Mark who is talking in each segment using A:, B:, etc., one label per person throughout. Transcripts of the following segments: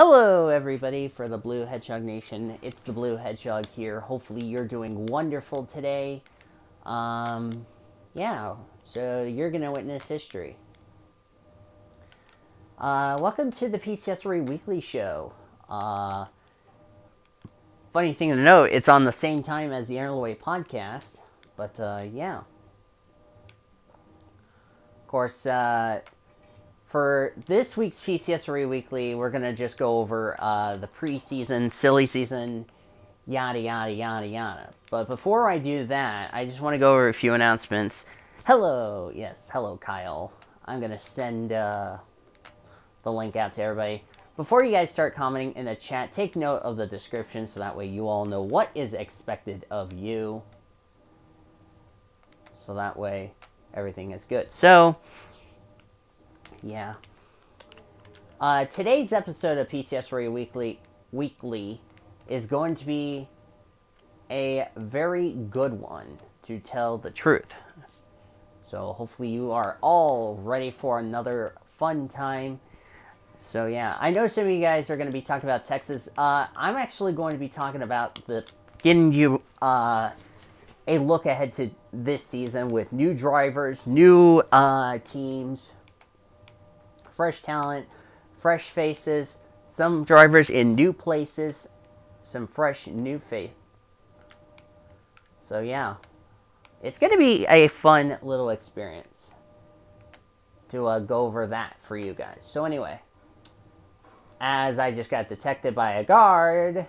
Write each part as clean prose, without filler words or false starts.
A: Hello everybody for the Blue Hedgehog Nation. It's the Blue Hedgehog here. Hopefully you're doing wonderful today. Yeah, so you're going to witness history. Welcome to the PCSRA Weekly Show. Funny thing to note, it's on the same time as the Airway podcast, but yeah. Of course, for this week's PCSRA Weekly, we're going to just go over the preseason, silly season, yada, yada, yada, yada. But before I do that, I just want to go over a few announcements. Hello, yes, hello, Kyle. I'm going to send the link out to everybody. Before you guys start commenting in the chat, take note of the description so that way you all know what is expected of you. So that way everything is good. So, yeah. Today's episode of PCSRA Weekly is going to be a very good one, to tell the truth. So hopefully you are all ready for another fun time. So yeah, I know some of you guys are going to be talking about Texas. I'm actually going to be talking about getting you a look ahead to this season with new drivers, new teams, fresh talent, fresh faces, some drivers in new places, some fresh new faith. So yeah, it's going to be a fun little experience to go over that for you guys. So anyway, as I just got detected by a guard,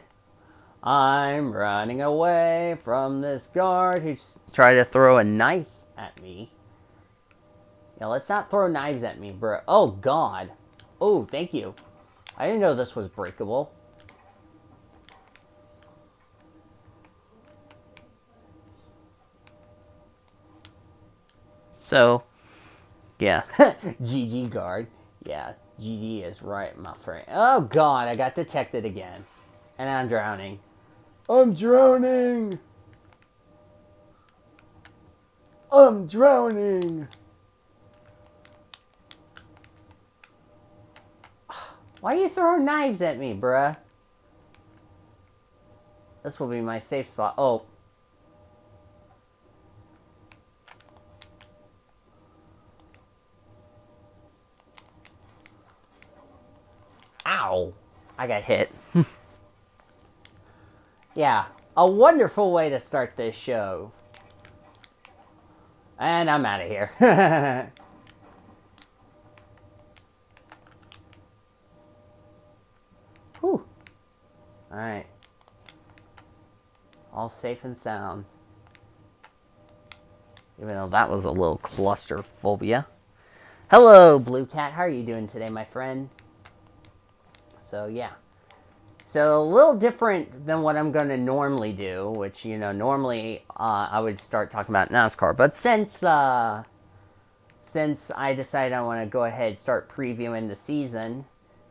A: I'm running away from this guard who's trying to throw a knife at me. Yeah, let's not throw knives at me, bro. Oh, God. Oh, thank you. I didn't know this was breakable. So, yeah. GG guard. Yeah, GG is right, my friend. Oh, God, I got detected again. And I'm drowning. I'm drowning! I'm drowning! Why are you throwing knives at me, bruh? This will be my safe spot. Oh. Ow. I got hit. Yeah. A wonderful way to start this show. And I'm out of here. Whew. Alright. All safe and sound. Even though that was a little clusterphobia. Hello, Blue Cat. How are you doing today, my friend? So, yeah. So, a little different than what I'm going to normally do, which, you know, normally I would start talking about NASCAR. But since I decided I want to go ahead and start previewing the season,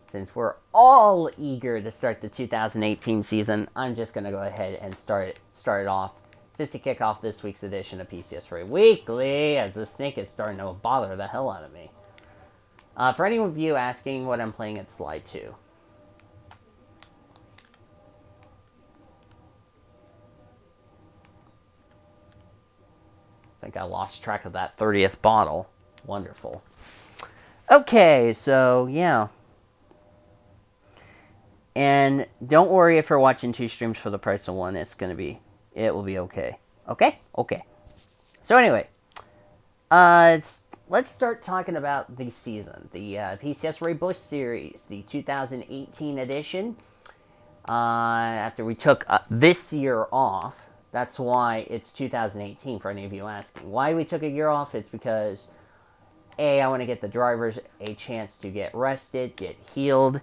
A: since we're all eager to start the 2018 season, I'm just going to go ahead and start it off, just to kick off this week's edition of PCSRA Weekly, as the snake is starting to bother the hell out of me. For any of you asking what I'm playing, it's Slide 2. I think I lost track of that 30th bottle. Wonderful. Okay, so, yeah. And don't worry if you're watching 2 streams for the price of 1. It will be okay. Okay? Okay. So anyway, let's start talking about the season. The PCSRA Busch Series, the 2018 edition. After we took this year off, that's why it's 2018 for any of you asking. Why we took a year off, it's because, A, I want to get the drivers a chance to get rested, get healed.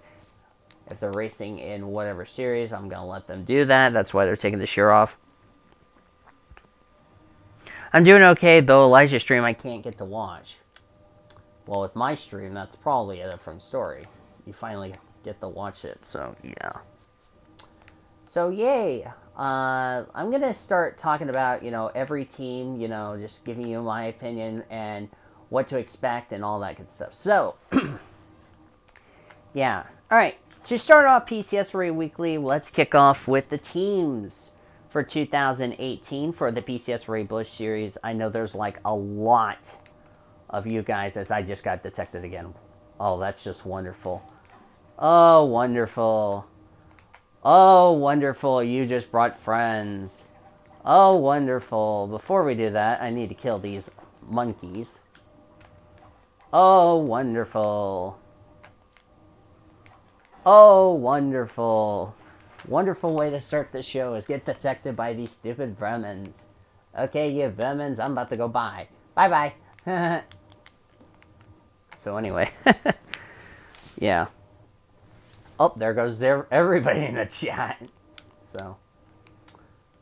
A: If they're racing in whatever series, I'm going to let them do that. That's why they're taking this year off. I'm doing okay, though Elijah's stream I can't get to watch. Well, with my stream, that's probably a different story. You finally get to watch it, so yeah. So, yay. I'm going to start talking about, you know, every team, you know, just giving you my opinion and what to expect and all that good stuff. So, yeah. All right. to start off PCSRA Weekly, let's kick off with the teams for 2018 for the PCSRA Bush Series. I know there's like a lot of you guys, as I just got detected again. Oh, that's just wonderful. Oh, wonderful. Oh, wonderful. You just brought friends. Oh, wonderful. Before we do that, I need to kill these monkeys. Oh, wonderful. Oh, wonderful. Wonderful way to start the show is get detected by these stupid vermins. Okay, you vermins, I'm about to go bye. Bye-bye. So anyway. Yeah. Oh, there goes everybody in the chat. So,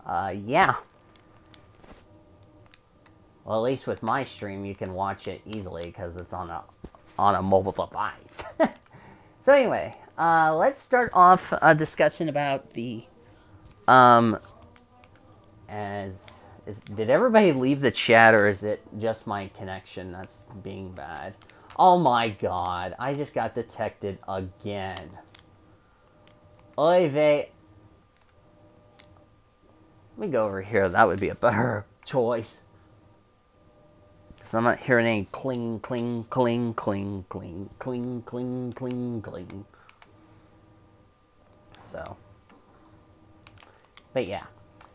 A: yeah. Well, at least with my stream, you can watch it easily because it's on a mobile device. So anyway, let's start off discussing about the did everybody leave the chat, or is it just my connection that's being bad? Oh my god, I just got detected again. Oy vey. Let me go over here. That would be a better choice. So I'm not hearing any cling, cling, cling, cling, cling, cling, cling, cling, cling. So. But yeah.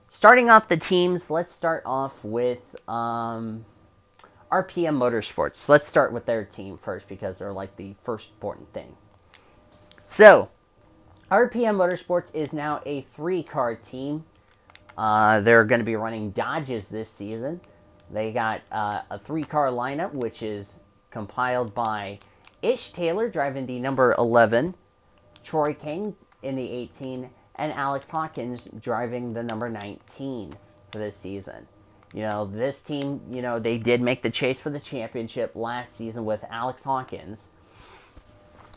A: Starting off the teams, let's start off with RPM Motorsports. Let's start with their team first because they're like the first important thing. So, RPM Motorsports is now a 3-car team. They're going to be running Dodges this season. They got a 3-car lineup, which is compiled by Ish Taylor driving the number 11, Troy King in the 18, and Alex Hawkins driving the number 19 for this season. You know, this team, you know, they did make the chase for the championship last season with Alex Hawkins.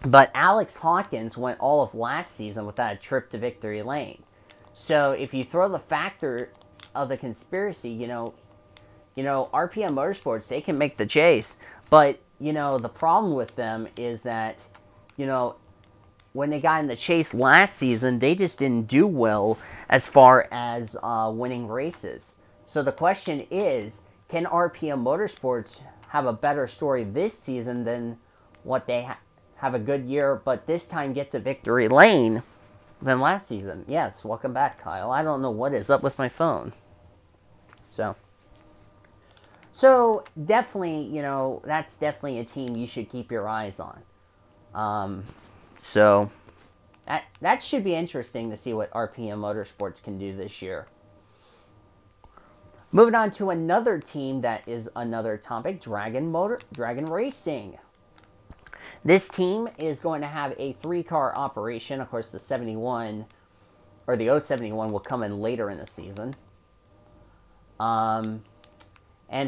A: But Alex Hawkins went all of last season without a trip to victory lane. So if you throw the factor of the conspiracy, you know, RPM Motorsports, they can make the chase. But, you know, the problem with them is that, you know, when they got in the chase last season, they just didn't do well as far as winning races. So the question is, can RPM Motorsports have a better story this season than what they have a good year, but this time get to victory lane than last season? Yes, welcome back, Kyle. I don't know what is up with my phone. So definitely, you know, that's definitely a team you should keep your eyes on. So that should be interesting to see what RPM Motorsports can do this year. Moving on to another team that is another topic, Dragon Racing. This team is going to have a 3-car operation. Of course, the 71 or the 071 will come in later in the season. And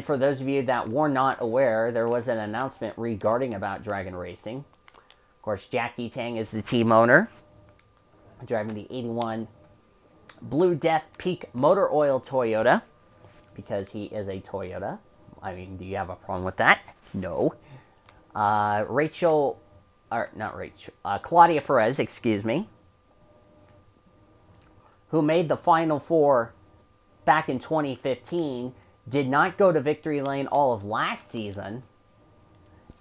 A: for those of you that were not aware, there was an announcement regarding about Dragon Racing. Of course, Jackie Tang is the team owner, driving the 81 Blue Death Peak Motor Oil Toyota, because he is a Toyota. I mean, do you have a problem with that? No. Claudia Perez, excuse me, who made the Final Four back in 2015, did not go to victory lane all of last season,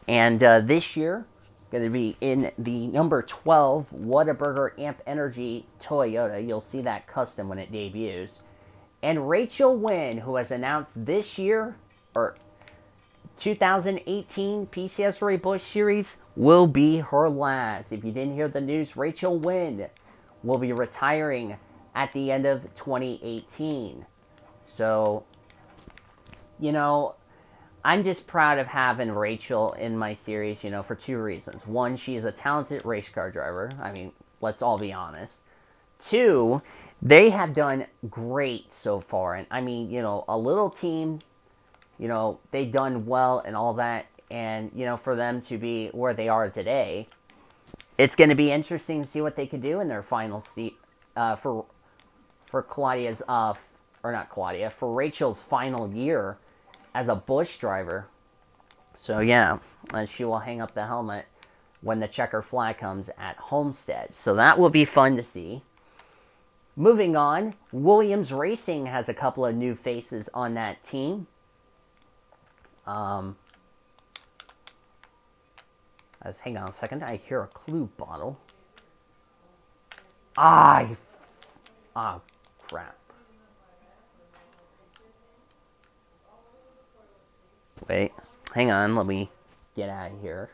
A: and this year, going to be in the number 12 Whataburger Amp Energy Toyota. You'll see that custom when it debuts. And Rachel Wynn, who has announced this year, or 2018 PCSRA Bush Series, will be her last. If you didn't hear the news, Rachel Wynn will be retiring at the end of 2018. So, you know, I'm just proud of having Rachel in my series, you know, for 2 reasons. 1, she's a talented race car driver. I mean, let's all be honest. 2, they have done great so far. And I mean, you know, a little team, you know, they've done well and all that. And, you know, for them to be where they are today, it's going to be interesting to see what they could do in their final seat for Claudia's, or not Claudia, for Rachel's final year as a Bush driver. So, yeah, she will hang up the helmet when the checker flag comes at Homestead. So that will be fun to see. Moving on, Williams Racing has a couple of new faces on that team. Hang on a second, I hear a Clue bottle. Crap. Wait, hang on, let me get out of here.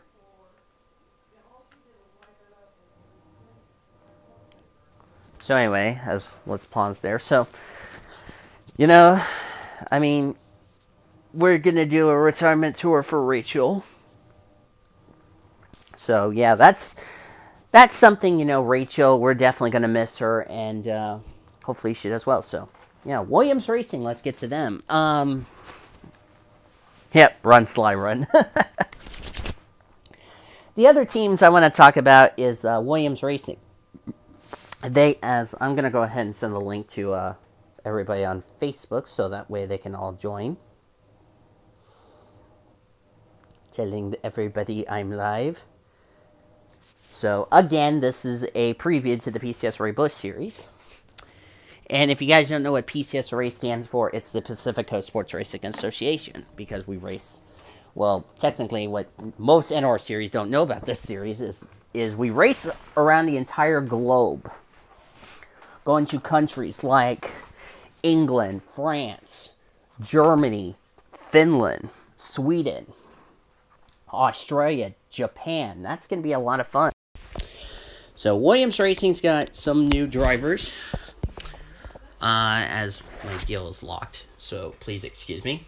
A: So anyway, let's pause there. So, you know, I mean, we're going to do a retirement tour for Rachel. So, yeah, that's something, you know, Rachel, we're definitely going to miss her, and hopefully she does well. So, yeah, Williams Racing, let's get to them. Yep, run, Sly, run. The other teams I want to talk about is Williams Racing. I'm going to go ahead and send a link to everybody on Facebook, so that way they can all join. Telling everybody I'm live. So, again, this is a preview to the PCSRA Bush Series. And if you guys don't know what PCSRA stands for, it's the Pacific Coast Sports Racing Association, because we race, well, technically what most NR series don't know about this series is we race around the entire globe, going to countries like England, France, Germany, Finland, Sweden, Australia, Japan. That's going to be a lot of fun. So, Williams Racing's got some new drivers. As my deal is locked, so please excuse me.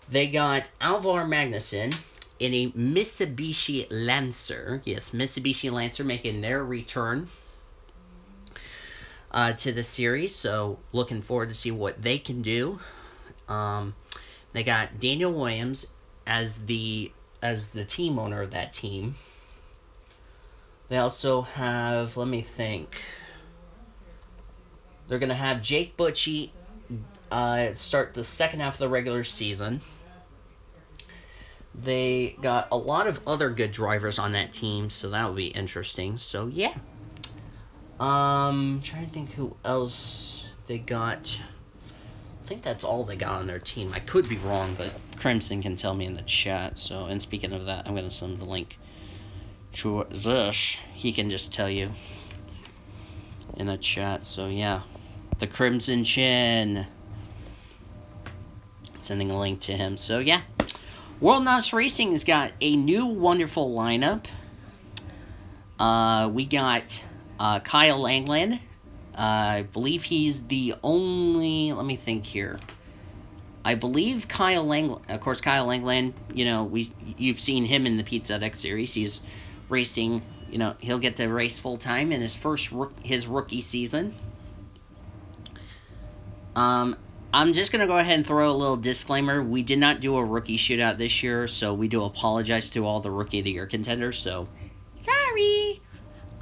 A: They got Alvar Magnussen in a Mitsubishi Lancer. Yes, Mitsubishi Lancer making their return to the series. So, looking forward to see what they can do. They got Daniel Williams as the team owner of that team. They also have, let me think. They're going to have Jake Butchie start the second half of the regular season. They got a lot of other good drivers on that team, so that will be interesting. So, yeah. Trying to think who else they got. I think that's all they got on their team. I could be wrong, but Crimson can tell me in the chat. So, and speaking of that, I'm going to send the link to this. He can just tell you in the chat. So, yeah. The Crimson Chin. Sending a link to him. So, yeah. World NOS Racing has got a new wonderful lineup. We got Kyle Langland. I believe he's the only... Let me think here. I believe Kyle Langland... Of course, Kyle Langland, you know, you've seen him in the Pizza X series. He's racing, you know, he'll get to race full-time in his rookie season. I'm just going to go ahead and throw a little disclaimer. We did not do a rookie shootout this year, so we do apologize to all the Rookie of the Year contenders, so sorry.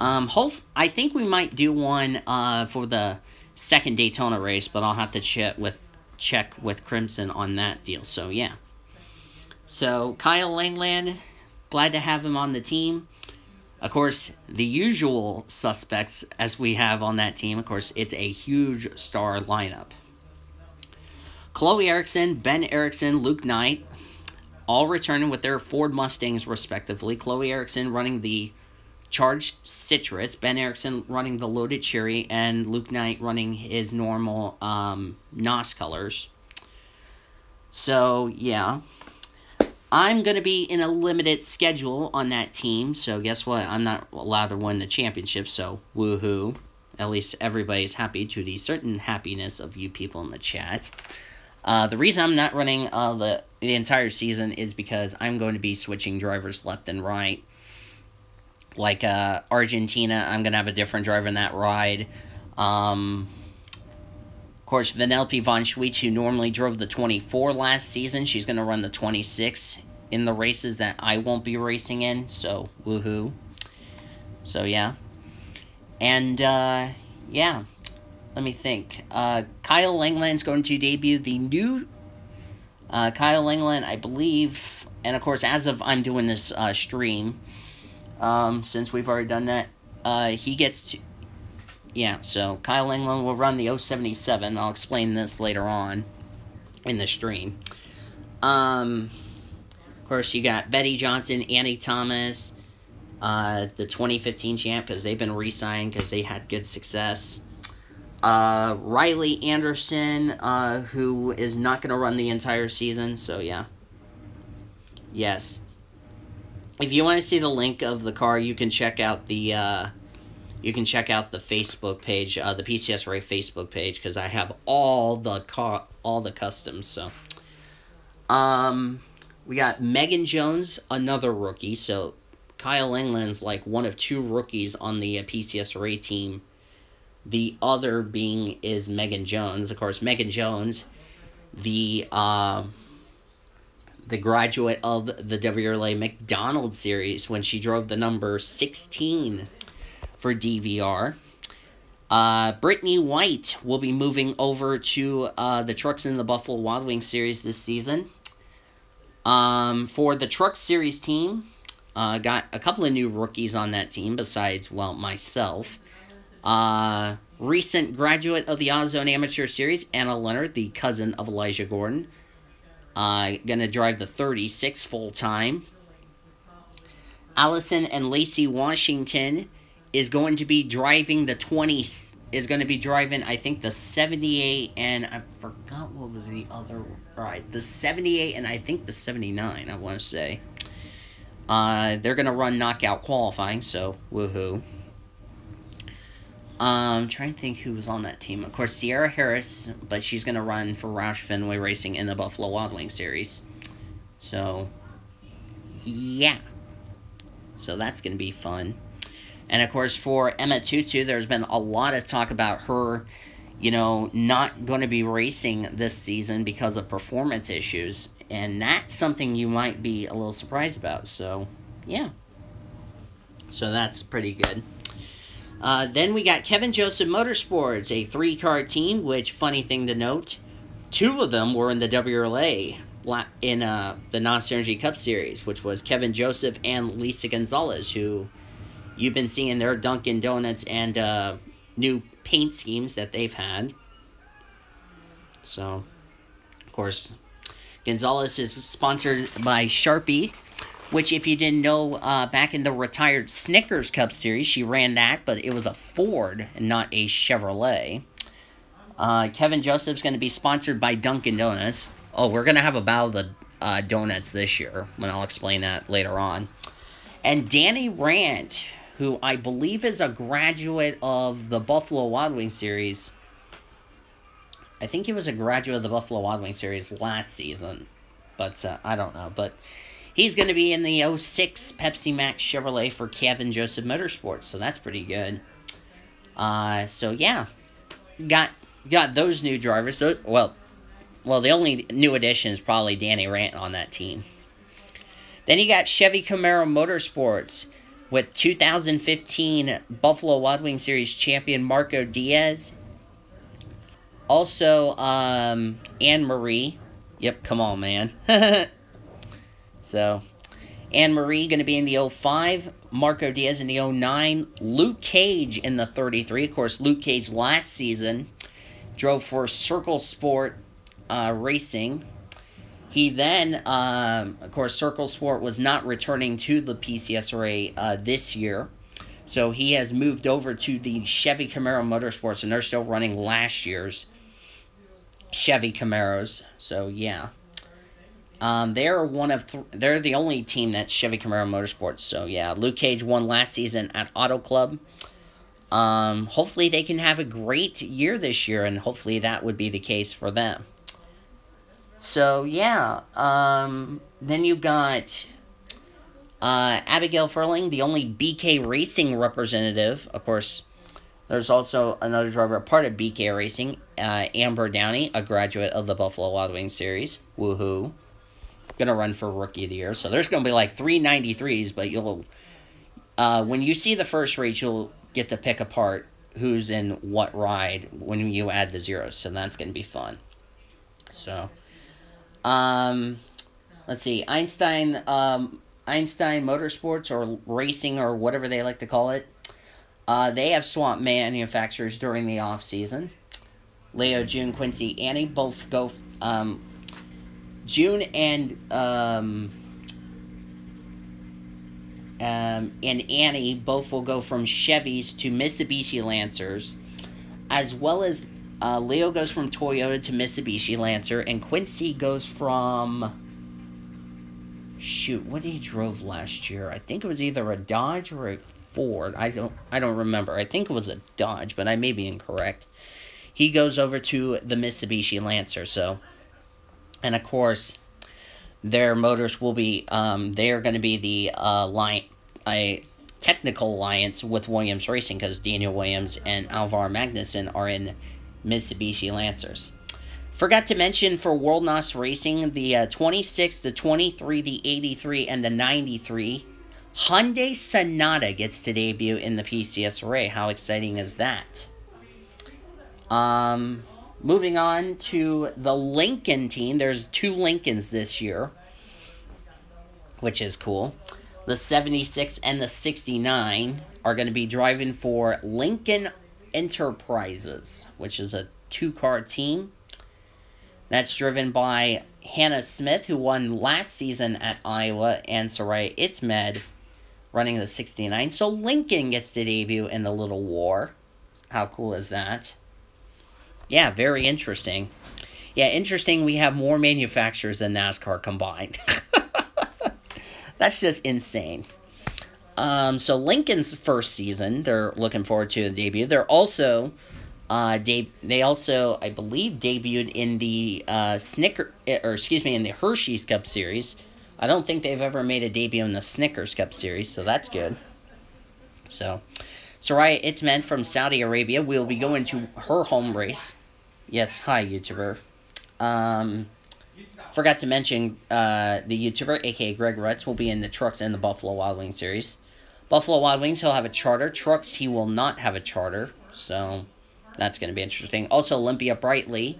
A: I think we might do one for the second Daytona race, but I'll have to check with Crimson on that deal, so yeah. So, Kyle Langland, glad to have him on the team. Of course, the usual suspects as we have on that team, of course, it's a huge star lineup. Chloe Erickson, Ben Erickson, Luke Knight, all returning with their Ford Mustangs respectively. Chloe Erickson running the Charged Citrus, Ben Erickson running the Loaded Cherry, and Luke Knight running his normal NOS colors. So, yeah. I'm going to be in a limited schedule on that team, so guess what? I'm not allowed to win the championship, so woohoo. At least everybody's happy, to the certain happiness of you people in the chat. The reason I'm not running the entire season is because I'm going to be switching drivers left and right. Like Argentina, I'm going to have a different driver in that ride. Of course, Vanellope von Schweetz, who normally drove the 24 last season, she's going to run the 26 in the races that I won't be racing in, so woohoo. So, yeah. And, yeah. Let me think. Kyle Langland's going to debut the new Kyle Langland, I believe, and of course, as of I'm doing this stream, since we've already done that. He gets to... Yeah, so Kyle England will run the 077. I'll explain this later on in the stream. Of course, you got Betty Johnson, Annie Thomas, the 2015 champ, because they've been re-signed because they had good success. Riley Anderson, who is not going to run the entire season, so yeah. Yes. If you want to see the link of the car, you can check out the Facebook page, the PCSRA Facebook page, because I have all the customs. So, we got Megan Jones, another rookie. So, Kyle England's like one of two rookies on the PCSRA team. The other being is Megan Jones. Of course, Megan Jones, the graduate of the WRLA McDonald Series when she drove the number 16 for DVR. Brittany White will be moving over to the Trucks in the Buffalo Wild Wings Series this season. For the Truck Series team, got a couple of new rookies on that team besides, well, myself. Recent graduate of the AutoZone Amateur Series, Anna Leonard, the cousin of Elijah Gordon. Gonna drive the 36 full-time. Allison and Lacey Washington is going to be driving the 20... Is going to be driving, I think, the 78, and I forgot what was the other... Right, the 78 and I think the 79, I want to say. They're going to run knockout qualifying, so woohoo. Trying to think who was on that team. Of course, Sierra Harris, but she's going to run for Roush Fenway Racing in the Buffalo Wild Wings Series. So, yeah. So that's going to be fun. And, of course, for Emma Tutu, there's been a lot of talk about her, you know, not going to be racing this season because of performance issues. And that's something you might be a little surprised about. So, yeah. So that's pretty good. Then we got Kevin Joseph Motorsports, a 3-car team, which, funny thing to note, 2 of them were in the WRLA in the Non-Synergy Cup Series, which was Kevin Joseph and Lisa Gonzalez, who you've been seeing their Dunkin' Donuts and new paint schemes that they've had. So, of course, Gonzalez is sponsored by Sharpie, which, if you didn't know, back in the retired Snickers Cup Series, she ran that, but it was a Ford and not a Chevrolet. Kevin Joseph's going to be sponsored by Dunkin' Donuts. Oh, we're going to have a Battle of the Donuts this year, and I'll explain that later on. And Danny Rand, who I believe is a graduate of the Buffalo Wild Wings Series. I think he was a graduate of the Buffalo Wild Wings Series last season, but I don't know. But he's going to be in the 06 Pepsi Max Chevrolet for Kevin Joseph Motorsports, so that's pretty good. So yeah, got those new drivers. So, well, the only new addition is probably Danny Rand on that team. Then you got Chevy Camaro Motorsports with 2015 Buffalo Wild Wings Series champion Marco Diaz. Also, Anne-Marie. Yep, come on, man. So, Anne-Marie going to be in the 05. Marco Diaz in the 09. Luke Cage in the 33. Of course, Luke Cage last season drove for Circle Sport Racing. He then, of course, Circle Sport was not returning to the PCSRA this year. So he has moved over to the Chevy Camaro Motorsports, and they're still running last year's Chevy Camaros. So, yeah. They're they're the only team that's Chevy Camaro Motorsports. So, yeah, Luke Cage won last season at Auto Club. Hopefully they can have a great year this year, and hopefully that would be the case for them. So, yeah, then you got Abigail Furling, the only BK Racing representative. Of course, there's also another driver, part of BK Racing, Amber Downey, a graduate of the Buffalo Wild Wings Series. Woohoo. Going to run for Rookie of the Year. So there's going to be like 393s, but you'll, when you see the first race, you'll get to pick apart who's in what ride when you add the zeros. So that's going to be fun. So... let's see. Einstein Einstein Motorsports, or Racing, or whatever they like to call it, they have swapped manufacturers during the off-season. Leo, June, Quincy, Annie both go... June and Annie both will go from Chevys to Mitsubishi Lancers, as well as Leo goes from Toyota to Mitsubishi Lancer, and Quincy goes from... Shoot, what he drove last year? I think it was either a Dodge or a Ford. I don't remember. I think it was a Dodge, but I may be incorrect. He goes over to the Mitsubishi Lancer, so... And, of course, their motors will be... they are going to be the technical alliance with Williams Racing, because Daniel Williams and Alvar Magnussen are in Mitsubishi Lancers. Forgot to mention for World NOS Racing, the 26, the 23, the 83, and the 93, Hyundai Sonata gets to debut in the PCSRA. How exciting is that? Moving on to the Lincoln team. There's 2 Lincolns this year, which is cool. The 76 and the 69 are going to be driving for Lincoln Enterprises, which is a 2-car team. That's driven by Hannah Smith, who won last season at Iowa, and Soraya Itzmed running the 69. So Lincoln gets to debut in the Little War. How cool is that? Yeah, very interesting. Yeah, interesting we have more manufacturers than NASCAR combined. That's just insane. So Lincoln's first season, they're looking forward to the debut. They're also... they also, I believe, debuted in the in the Hershey's Cup Series. I don't think they've ever made a debut in the Snickers Cup Series, so that's good. So, Soraya Itzman from Saudi Arabia will be going to her home race. Yes, hi, YouTuber. Forgot to mention the YouTuber, aka Greg Rutz, will be in the Trucks and the Buffalo Wild Wings Series. Buffalo Wild Wings, he'll have a charter. Trucks, he will not have a charter, so... That's going to be interesting. Also, Olympia Brightly.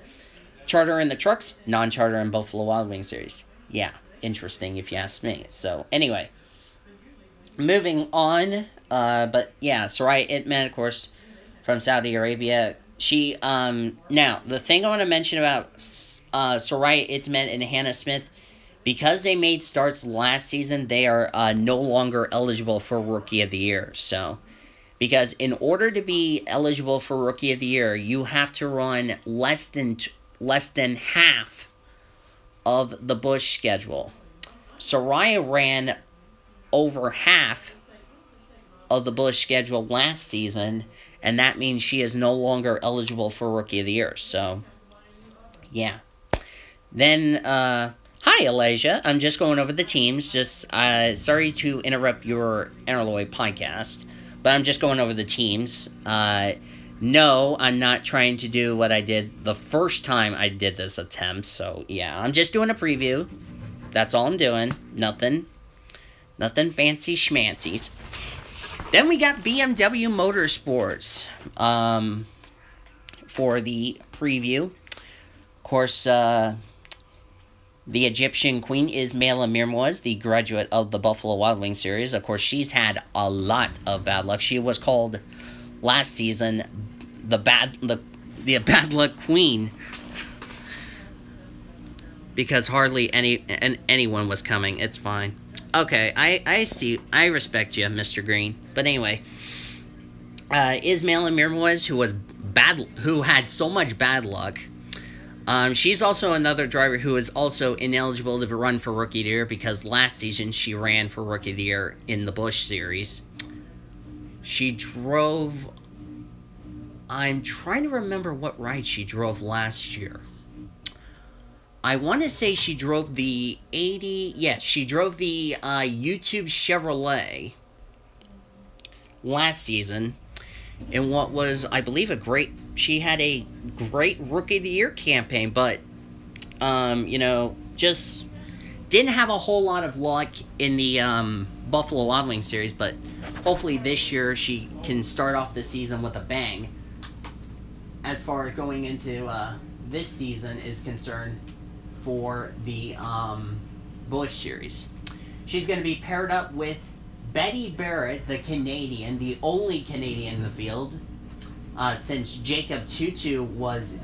A: Charter in the Trucks, non-charter in Buffalo Wild Wings Series. Yeah, interesting if you ask me. So, anyway. Moving on. But, yeah, Soraya Itzman, of course, from Saudi Arabia. She, now, the thing I want to mention about Soraya Itzman and Hannah Smith, because they made starts last season, they are no longer eligible for Rookie of the Year. So... Because in order to be eligible for Rookie of the Year, you have to run less than half of the Busch schedule. Soraya ran over half of the Busch schedule last season, and that means she is no longer eligible for Rookie of the Year. So, yeah. Then, hi, Elijah. I'm just going over the teams. Just sorry to interrupt your Interloy podcast. But I'm just going over the teams. No, I'm not trying to do what I did the first time I did this attempt. So, yeah, I'm just doing a preview. That's all I'm doing. Nothing fancy schmancies. Then we got BMW Motorsports for the preview. Of course, the Egyptian Queen is Mela Mirmoz, the graduate of the Buffalo Wild Wings Series. Of course, she's had a lot of bad luck. She was called last season the bad luck queen because hardly anyone was coming. It's fine. Okay, I see. I respect you, Mr. Green. But anyway, is Mela Mirmoz, who had so much bad luck. She's also another driver who is also ineligible to run for Rookie of the Year because last season she ran for Rookie of the Year in the Busch Series. She drove... I'm trying to remember what ride she drove last year. I want to say she drove the 80... Yeah, she drove the YouTube Chevrolet last season in what was, I believe, a great... She had a great Rookie of the Year campaign, but, you know, just didn't have a whole lot of luck in the Buffalo Wild Wings Series, but hopefully this year she can start off the season with a bang. As far as going into this season is concerned for the Busch Series. She's going to be paired up with Betty Barrett, the Canadian, the only Canadian in the field, since Jacob Tutu was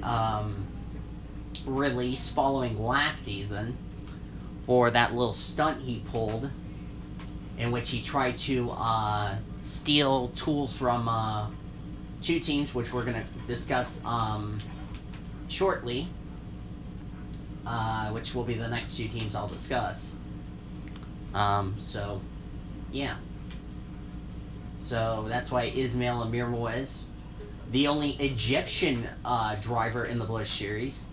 A: released following last season for that little stunt he pulled, in which he tried to steal tools from two teams, which we're going to discuss shortly, which will be the next two teams I'll discuss. So, yeah. So, that's why Ismail Amir Moez, the only Egyptian driver in the Busch Series.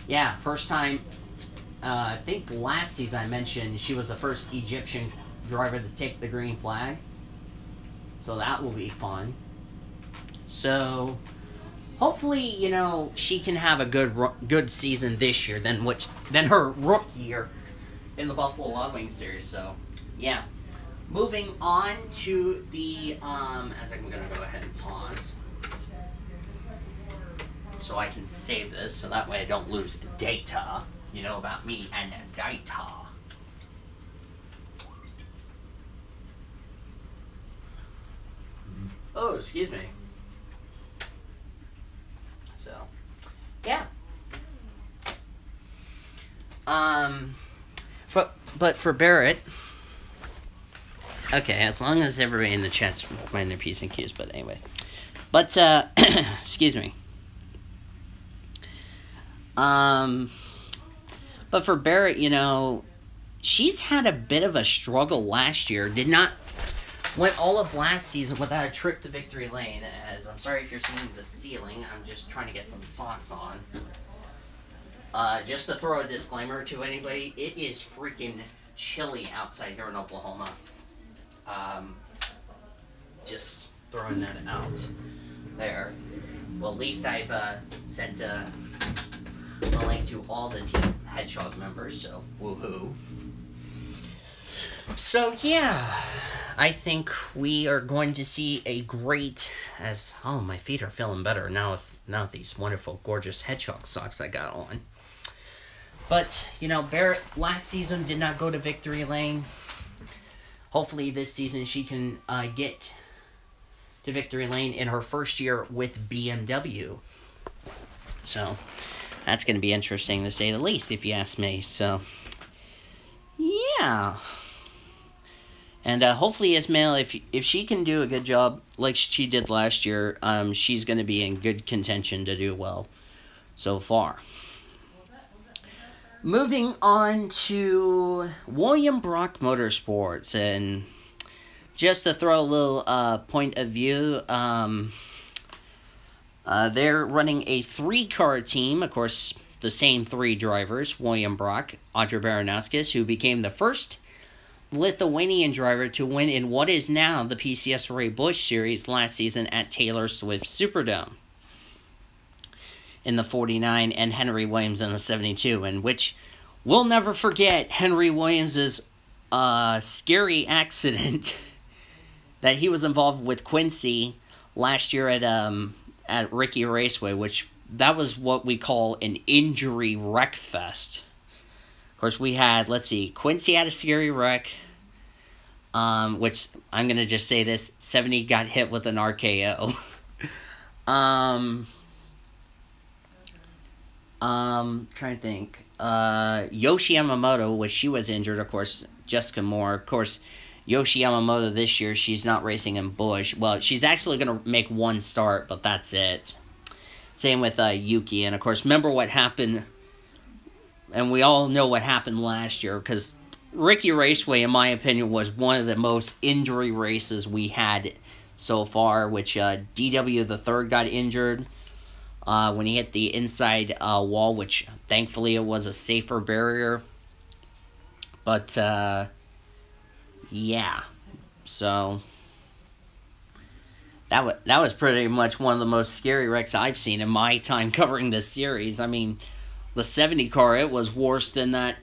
A: Yeah, first time, I think last season I mentioned she was the first Egyptian driver to take the green flag. So that will be fun. So, hopefully, you know, she can have a good season this year than her rookie year in the Buffalo Wild Wings series. So, yeah. Moving on to the, as I'm going to go ahead and pause, so I can save this, so that way I don't lose data. You know about me and data. Oh, excuse me. So, yeah. But for Barrett, okay, as long as everybody in the chat's mind their P's and Q's, but anyway. But, excuse me. But for Barrett, you know, she's had a bit of a struggle last year. Went all of last season without a trip to victory lane, as I'm sorry if you're seeing the ceiling, I'm just trying to get some socks on. Just to throw a disclaimer to anybody, it is freaking chilly outside here in Oklahoma. Just throwing that out there. Well, at least I've sent a link to all the Team Hedgehog members, so woohoo. So, yeah, I think we are going to see a great, oh, my feet are feeling better now with these wonderful, gorgeous Hedgehog socks I got on. But, you know, Barrett last season did not go to victory lane. Hopefully this season she can get to victory lane in her first year with BMW. So, that's going to be interesting to say the least, if you ask me. So, yeah. And hopefully Ismail, if she can do a good job like she did last year, she's going to be in good contention to do well so far. Moving on to William Brock Motorsports, and just to throw a little point of view, they're running a 3-car team, of course, the same 3 drivers, William Brock, Audrey Baranowskis, who became the first Lithuanian driver to win in what is now the PCSRA Busch Series last season at Taylor Swift Superdome in the 49, and Henry Williams in the 72, in which we'll never forget Henry Williams' scary accident that he was involved with Quincy last year at Ricky Raceway, which that was what we call an injury wreck fest. Of course, we had, let's see, Quincy had a scary wreck, which I'm going to just say this, 70 got hit with an RKO. Trying to think. Yoshi Yamamoto, which she was injured, of course, Jessica Moore. Of course, Yoshi Yamamoto this year, she's not racing in Busch. Well, she's actually going to make one start, but that's it. Same with Yuki. And, of course, remember what happened, and we all know what happened last year, because Ricky Raceway, in my opinion, was one of the most injury races we had so far, which DW the Third got injured when he hit the inside wall, which thankfully it was a safer barrier. But, yeah. So, that was pretty much one of the most scary wrecks I've seen in my time covering this series. I mean, the 70 car, it was worse than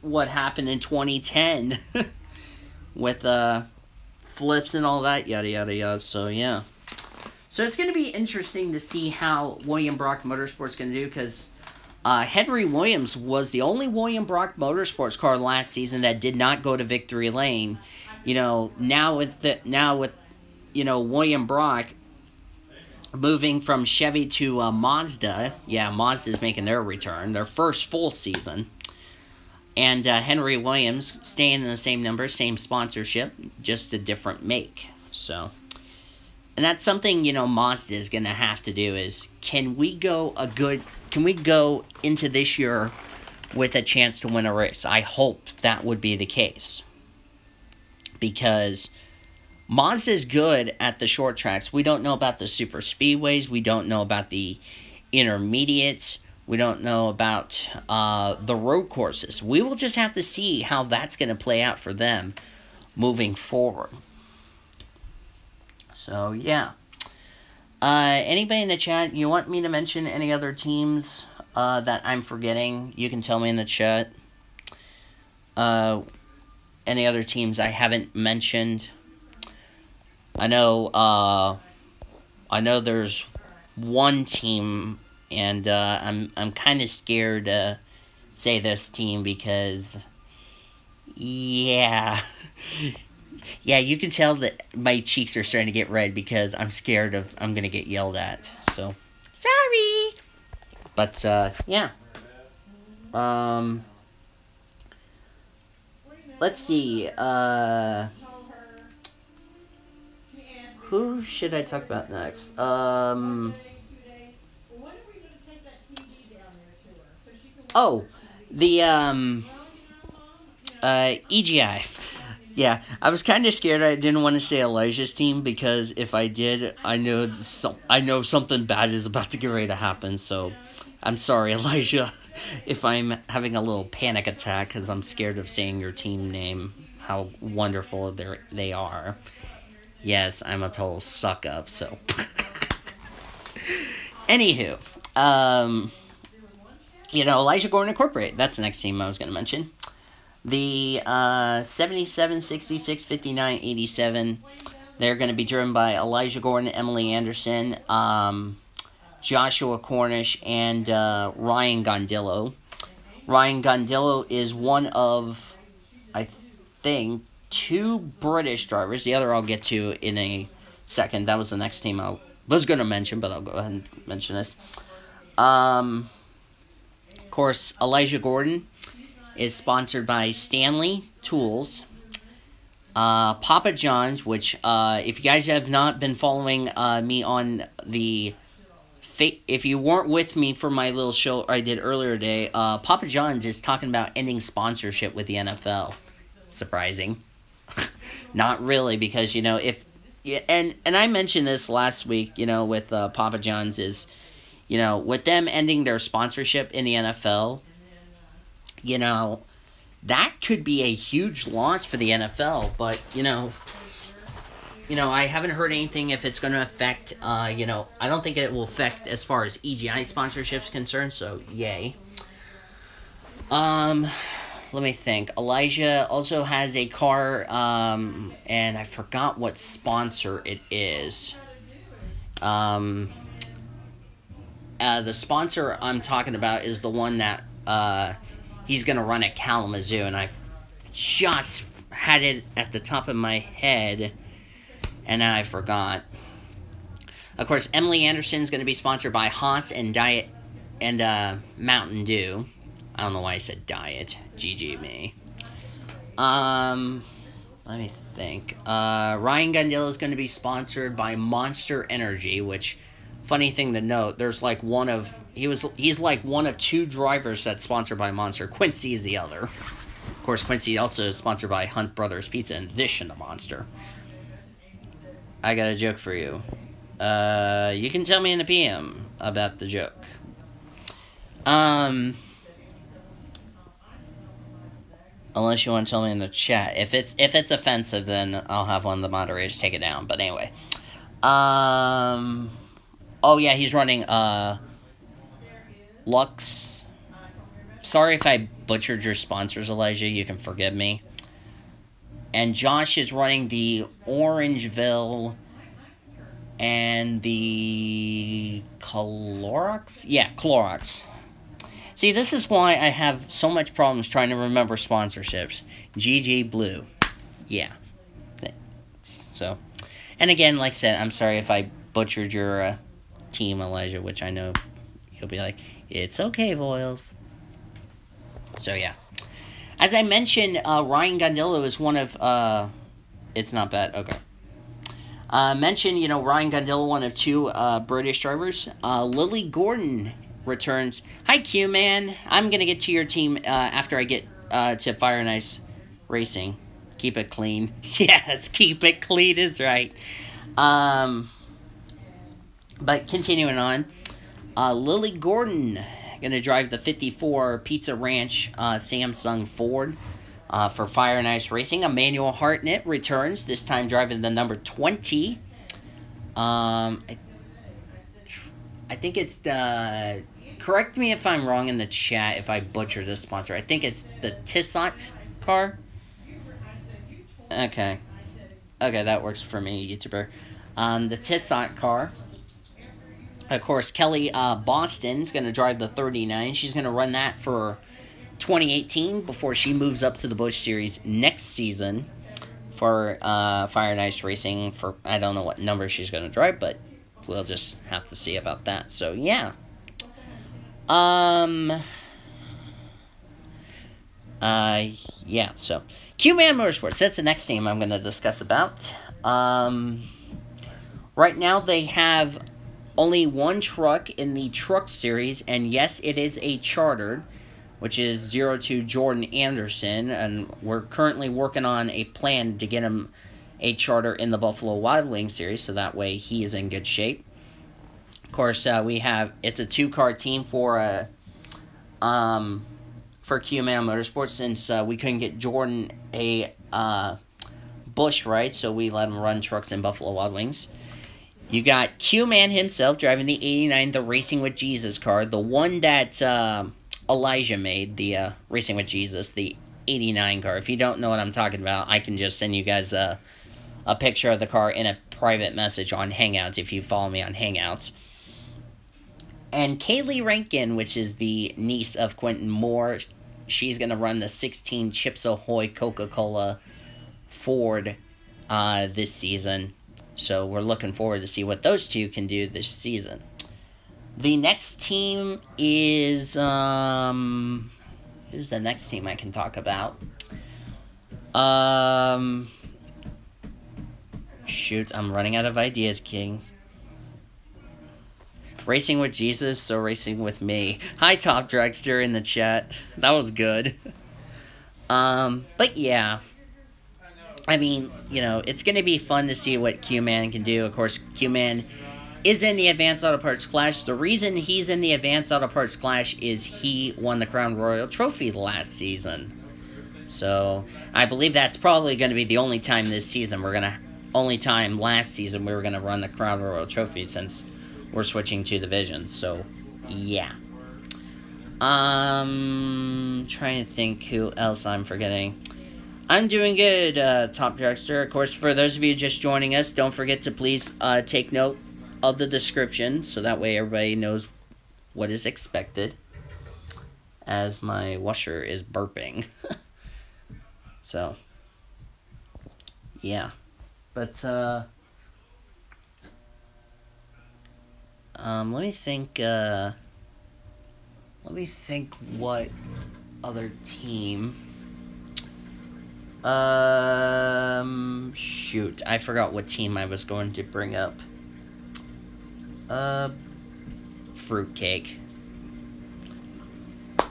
A: what happened in 2010 with flips and all that, yada yada yada. So yeah, so it's going to be interesting to see how William Brock Motorsports going to do, because
B: Henry Williams was the only William Brock Motorsports car last season that did not go to victory lane. Now with William Brock moving from Chevy to Mazda. Yeah, Mazda's making their return, their first full season. And Henry Williams staying in the same number, same sponsorship, just a different make. So, and that's something, Mazda is going to have to do is, can we go into this year with a chance to win a race? I hope that would be the case. Because Mazda's good at the short tracks. We don't know about the super speedways. We don't know about the intermediates. We don't know about the road courses. We will just have to see how that's going to play out for them moving forward. So, yeah. Anybody in the chat, you want me to mention any other teams that I'm forgetting? You can tell me in the chat. Any other teams I haven't mentioned? I know there's one team, and I'm kind of scared to say this team because, yeah, you can tell that my cheeks are starting to get red because I'm scared I'm gonna get yelled at. So sorry, but yeah. Let's see. Who should I talk about next? Oh, the EGI. Yeah, I was kind of scared. I didn't want to say Elijah's team because if I did, I know something bad is about to get ready to happen. So, I'm sorry, Elijah, if I'm having a little panic attack because I'm scared of saying your team name. How wonderful they are. Yes, I'm a total suck up. So, anywho, Elijah Gordon Incorporated. That's the next team I was going to mention. The 77, 66, 59, 87, they're going to be driven by Elijah Gordon, Emily Anderson, Joshua Cornish, and Ryan Gondillo. Ryan Gondillo is one of, I think, 2 British drivers. The other I'll get to in a second. That was the next team I was going to mention, but I'll go ahead and mention this. Of course, Elijah Gordon is sponsored by Stanley Tools, Papa John's, which, if you guys have not been following me on the... If you weren't with me for my little show I did earlier today, Papa John's is talking about ending sponsorship with the NFL. Surprising. Not really, because, if... And I mentioned this last week, with Papa John's is, with them ending their sponsorship in the NFL... that could be a huge loss for the NFL, but, I haven't heard anything if it's going to affect, I don't think it will affect as far as EGI sponsorship's concerned, so yay. Let me think. Elijah also has a car, and I forgot what sponsor it is. The sponsor I'm talking about is the one that, he's going to run at Kalamazoo, and I just had it at the top of my head, and I forgot. Of course, Emily Anderson is going to be sponsored by Haas and Diet and Mountain Dew. I don't know why I said Diet. GG me. Let me think. Ryan Gondillo is going to be sponsored by Monster Energy, which, funny thing to note, there's like he's like one of 2 drivers that's sponsored by Monster. Quincy is the other. Of course, Quincy also is sponsored by Hunt Brothers Pizza in addition to Monster. I got a joke for you. You can tell me in the PM about the joke. Unless you want to tell me in the chat. If it's offensive, then I'll have one of the moderators take it down. But anyway. Oh yeah, he's running Lux. Sorry if I butchered your sponsors, Elijah. You can forgive me. And Josh is running the Orangeville and the Clorox? Yeah, Clorox. See, this is why I have so much problems trying to remember sponsorships. GG Blue. Yeah. So, and again, like I said, I'm sorry if I butchered your team, Elijah, which I know you'll be like, it's okay, Voiles. So, yeah. As I mentioned, Ryan Gondillo is one of, it's not bad, okay. Mentioned, Ryan Gondillo, one of two British drivers. Lily Gordon returns. Hi, Q-Man. I'm going to get to your team after I get to Fire and Ice Racing. Keep it clean. Yes, keep it clean is right. But continuing on, Lily Gordon going to drive the 54 Pizza Ranch Samsung Ford for Fire and Ice Racing. Emmanuel Hartnett returns, this time driving the number 20. I think it's the... Correct me if I'm wrong in the chat if I butcher this sponsor. I think it's the Tissot car. Okay. Okay, that works for me, YouTuber. The Tissot car. Of course, Kelly Boston's going to drive the 39. She's going to run that for 2018 before she moves up to the Busch Series next season for Fire and Ice Racing. For I don't know what number she's going to drive, but we'll just have to see about that. So, yeah. Yeah, so Q-Man Motorsports, that's the next team I'm going to discuss about. Right now they have only one truck in the truck series, and yes, it is a chartered, which is 02 Jordan Anderson, and we're currently working on a plan to get him a charter in the Buffalo Wild Wings series, so that way he is in good shape. Of course, it's a two-car team for Q-Man Motorsports, since we couldn't get Jordan a Busch right, so we let him run trucks in Buffalo Wild Wings. You got Q-Man himself driving the 89, the Racing with Jesus car, the one that Elijah made, the Racing with Jesus, the 89 car. If you don't know what I'm talking about, I can just send you guys a picture of the car in a private message on Hangouts if you follow me on Hangouts. And Kaylee Rankin, which is the niece of Quentin Moore, she's going to run the 16 Chips Ahoy Coca-Cola Ford this season. So we're looking forward to see what those two can do this season. The next team is, who's the next team I can talk about? Shoot, I'm running out of ideas, Kings. Racing with Jesus, so racing with me. Hi, Top Dragster in the chat. That was good. But yeah. I mean, it's going to be fun to see what Q-Man can do. Of course, Q-Man is in the Advanced Auto Parts Clash. The reason he's in the Advanced Auto Parts Clash is he won the Crown Royal Trophy last season. So, I believe that's probably going to be the only time this season last season we were going to run the Crown Royal Trophy, since we're switching to divisions. So, yeah. Trying to think who else I'm forgetting. I'm doing good, Top Dragster. Of course, for those of you just joining us, don't forget to please take note of the description, so that way everybody knows what is expected, as my washer is burping. So, yeah. But, let me think what other team... shoot, I forgot what team I was going to bring up. Fruitcake.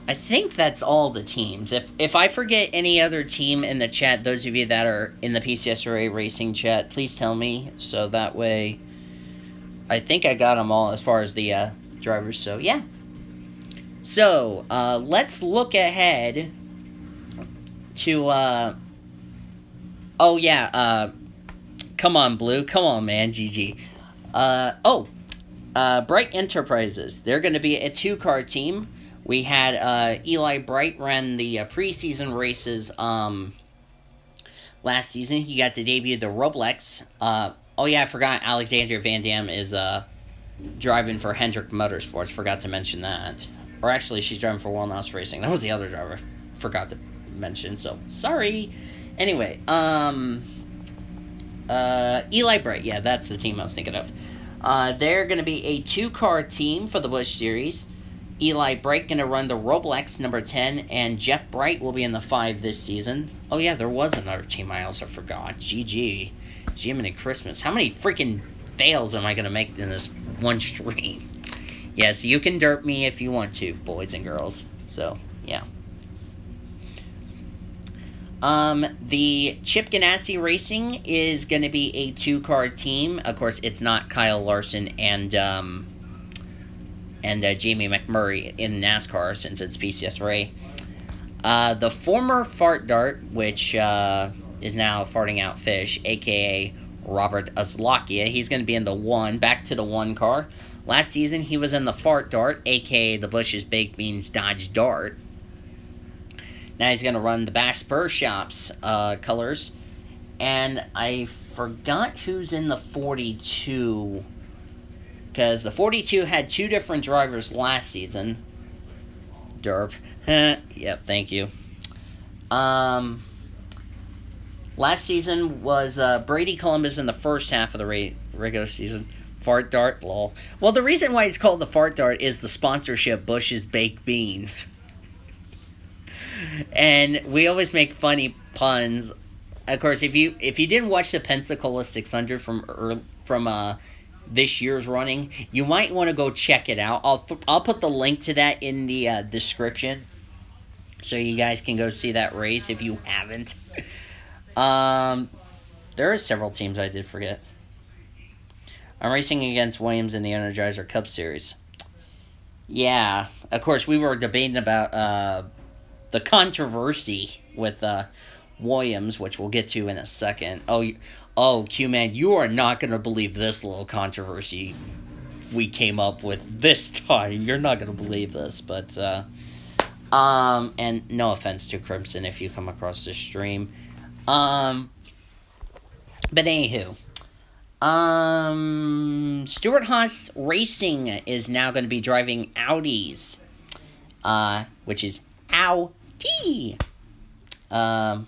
B: I think that's all the teams. If I forget any other team in the chat, those of you that are in the PCSRA Racing chat, please tell me, so that way I think I got them all as far as the drivers, so yeah. So, let's look ahead to, oh, yeah, come on, Blue. Come on, man, GG. Bright Enterprises. They're going to be a two-car team. We had Eli Bright run the preseason races last season. He got to debut the Roblex. Oh, yeah, I forgot Alexander Van Dam is driving for Hendrick Motorsports. Forgot to mention that. Or actually, she's driving for Wellnouse Racing. That was the other driver I forgot to mention, so sorry. Anyway, Eli Bright, yeah, that's the team I was thinking of. They're going to be a 2-car team for the Busch Series. Eli Bright going to run the Rolex number 10, and Jeff Bright will be in the 5 this season. Oh yeah, there was another team I also forgot. GG. Jiminy Christmas. How many freaking fails am I going to make in this one stream? Yes, you can derp me if you want to, boys and girls. So, yeah. The Chip Ganassi Racing is going to be a 2-car team. Of course, it's not Kyle Larson and Jamie McMurray in NASCAR, since it's PCSRA. The former Fart Dart, which is now Farting Out Fish, a.k.a. Robert Aslakia, he's going to be in the 1, back to the 1 car. Last season, he was in the Fart Dart, a.k.a. the Bush's Baked Beans Dodge Dart. Now he's going to run the Bass Spur Shop's colors. And I forgot who's in the 42. Because the 42 had 2 different drivers last season. Derp. Yep, thank you. Last season was Brady Columbus in the first half of the regular season. Fart Dart, lol. Well, the reason why it's called the Fart Dart is the sponsorship, Bush's Baked Beans. And we always make funny puns. Of course, if you didn't watch the Pensacola 600 from this year's running, you might want to go check it out. I'll put the link to that in the description, so you guys can go see that race if you haven't. There are several teams I did forget. I'm racing against Williams in the Energizer Cup Series. Yeah, of course, we were debating about the controversy with Williams, which we'll get to in a second. Oh, Q-Man, you are not going to believe this little controversy we came up with this time. You're not going to believe this, but, and no offense to Crimson if you come across this stream. But anywho, Stuart Haas Racing is now going to be driving Audis, which is Audi. Of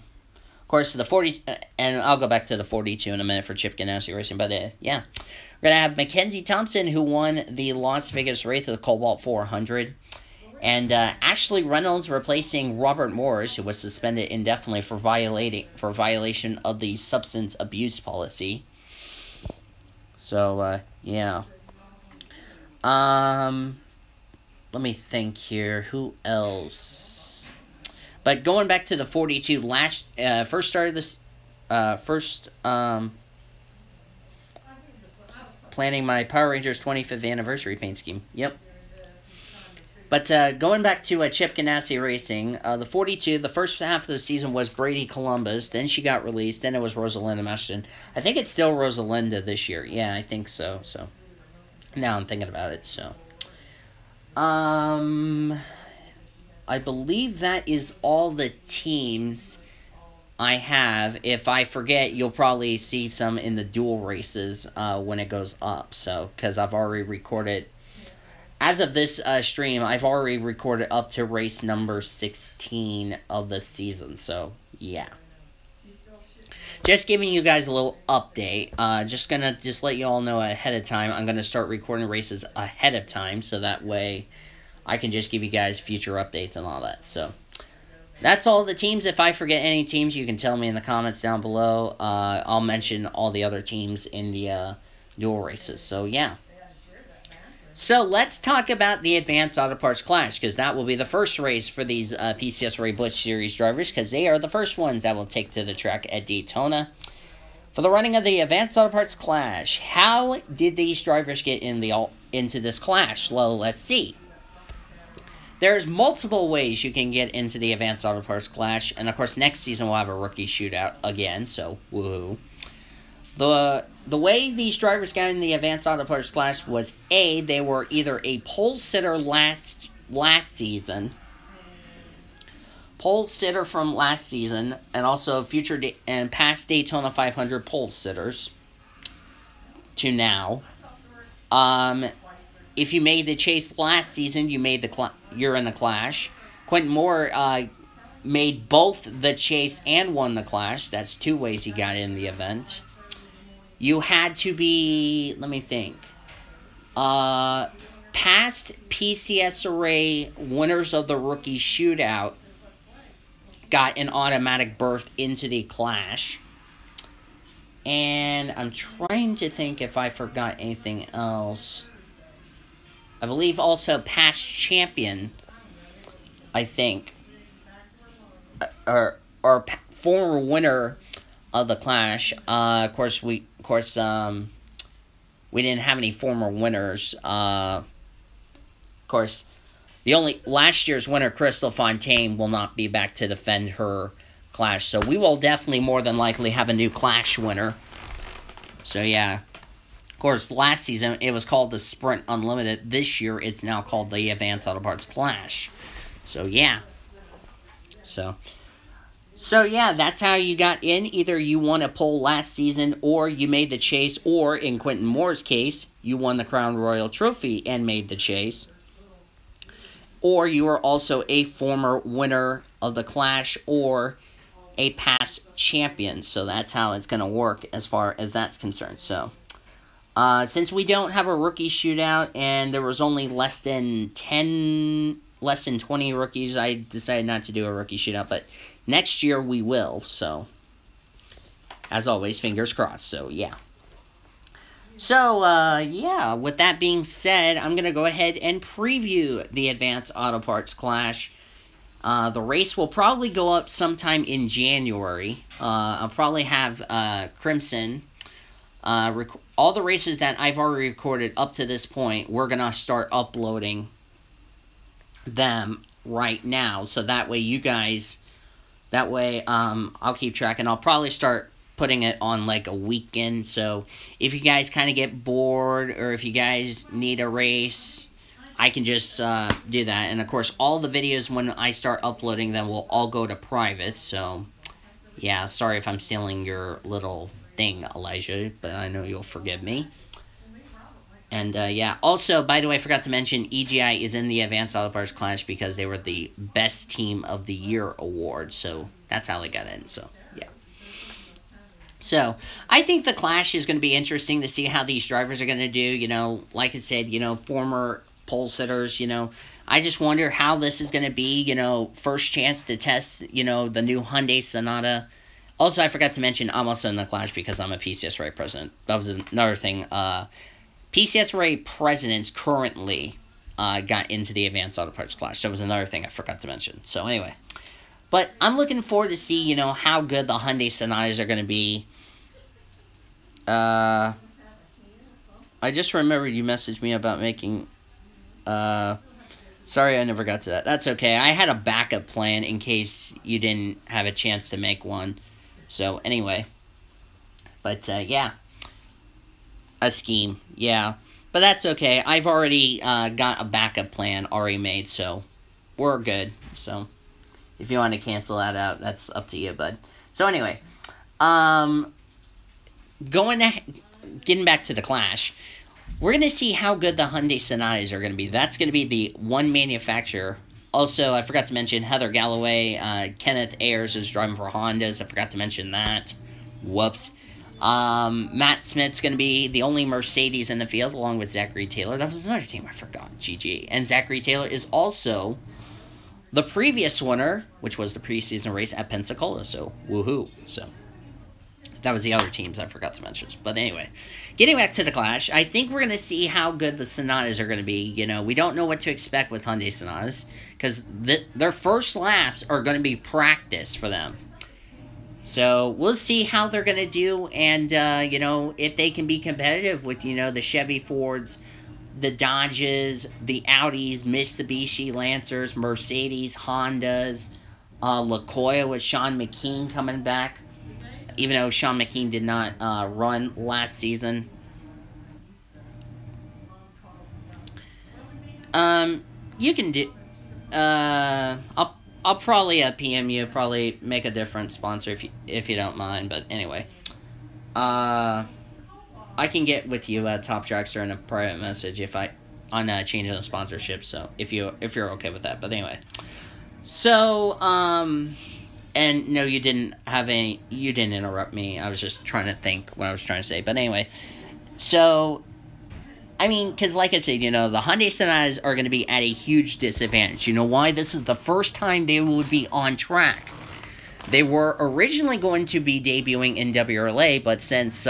B: course, the 40, and I'll go back to the 42 in a minute for Chip Ganassi Racing, but yeah. We're going to have Mackenzie Thompson, who won the Las Vegas race of the Cobalt 400, and Ashley Reynolds replacing Robert Morris, who was suspended indefinitely for violation of the substance abuse policy. So, yeah. Let me think here. Who else? But going back to the 42, first started this, planning my Power Rangers 25th anniversary paint scheme. Yep. But going back to Chip Ganassi Racing, the 42, the first half of the season was Brady Columbus. Then she got released. Then it was Rosalinda Masterson. I think it's still Rosalinda this year. Yeah, I think so. So now I'm thinking about it. So, I believe that is all the teams I have. If I forget, you'll probably see some in the dual races when it goes up. So, because I've already recorded, as of this stream, I've already recorded up to race number 16 of the season. So, yeah. Just giving you guys a little update. Just let you all know ahead of time. I'm gonna start recording races ahead of time, so that way I can just give you guys future updates and all that. So that's all the teams. If I forget any teams, you can tell me in the comments down below. I'll mention all the other teams in the dual races. So yeah. So let's talk about the Advanced Auto Parts Clash, because that will be the first race for these PCSRA Busch Series drivers, because they are the first ones that will take to the track at Daytona for the running of the Advanced Auto Parts Clash. How did these drivers get into this clash? Well, let's see. There's multiple ways you can get into the Advanced Auto Parts Clash, and of course next season we'll have a rookie shootout again, so woohoo. The way these drivers got in the Advanced Auto Parts Clash was A, they were either a pole sitter last season, pole sitter from last season, and also future and past Daytona 500 pole sitters to now. if you made the chase last season, you're in the Clash. Quentin Moore made both the chase and won the Clash. That's 2 ways he got in the event. You had to be, let me think, past PCSRA winners of the Rookie Shootout got an automatic berth into the Clash. And I'm trying to think if I forgot anything else. I believe also past champion, I think, or former winner of the Clash. Of course, we didn't have any former winners. Of course, the only last year's winner, Crystal Fontaine, will not be back to defend her Clash. So we will definitely more than likely have a new Clash winner. So yeah. Of course, last season it was called the Sprint Unlimited. This year it's now called the Advanced Auto Parts Clash. So yeah. So yeah, that's how you got in. Either you won a poll last season, or you made the chase, or in Quentin Moore's case, you won the Crown Royal Trophy and made the chase. Or you are also a former winner of the Clash, or a past champion. So that's how it's going to work as far as that's concerned. So, since we don't have a rookie shootout, and there was only less than 20 rookies, I decided not to do a rookie shootout, but next year we will, so, as always, fingers crossed, so, yeah. So, yeah, with that being said, I'm going to go ahead and preview the Advanced Auto Parts Clash. The race will probably go up sometime in January. I'll probably have Crimson. All the races that I've already recorded up to this point, we're going to start uploading them right now. So that way you guys... That way, I'll keep track, and I'll probably start putting it on, like, a weekend. So, if you guys kind of get bored, or if you guys need a race, I can just do that. And, of course, all the videos, when I start uploading them, will all go to private. So, yeah, sorry if I'm stealing your little thing, Elijah, but I know you'll forgive me. And, yeah, also, by the way, I forgot to mention, EGI is in the Advanced Auto Parts Clash because they were the Best Team of the Year award, so that's how they got in, so, yeah. So, I think the Clash is going to be interesting to see how these drivers are going to do, you know, like I said, you know, former pole sitters, you know. I just wonder how this is going to be, you know, first chance to test, you know, the new Hyundai Sonata. Also, I forgot to mention, I'm also in the Clash because I'm a PCSRA president. That was another thing, PCSRA presidents currently got into the Advanced Auto Parts Clash. That was another thing I forgot to mention. So anyway. But I'm looking forward to see, you know, how good the Hyundai Sonatas are going to be. I just remembered you messaged me about making... sorry I never got to that. That's okay. I had a backup plan in case you didn't have a chance to make one. So anyway. But yeah. A scheme, yeah. But that's okay. I've already got a backup plan already made, so we're good. So, if you want to cancel that out, that's up to you, bud. So anyway, getting back to the Clash, we're going to see how good the Hyundai Sonatas are going to be. That's going to be the one manufacturer. Also, I forgot to mention Heather Galloway, Kenneth Ayers is driving for Hondas. I forgot to mention that. Whoops. Matt Smith's going to be the only Mercedes in the field, along with Zachary Taylor. That was another team I forgot. GG. And Zachary Taylor is also the previous winner, which was the preseason race at Pensacola. So, woohoo. So, that was the other teams I forgot to mention. But anyway, getting back to the Clash, I think we're going to see how good the Sonatas are going to be. You know, we don't know what to expect with Hyundai Sonatas, because their first laps are going to be practice for them. So, we'll see how they're going to do, and, you know, if they can be competitive with, you know, the Chevy Fords, the Dodges, the Audis, Mitsubishi Lancers, Mercedes, Hondas, LaCoya with Sean McKean coming back, even though Sean McKean did not run last season. You can do, I'll probably PM you, probably make a different sponsor if you don't mind, but anyway. I can get with you at Top Trackster in a private message if I changing the sponsorship. So if you're okay with that, but anyway, so and no, you didn't interrupt me. I was just trying to think what I was trying to say, but anyway, so. I mean, because like I said, you know, the Hyundai Sonatas are going to be at a huge disadvantage. You know why? This is the first time they would be on track. They were originally going to be debuting in WRLA, but since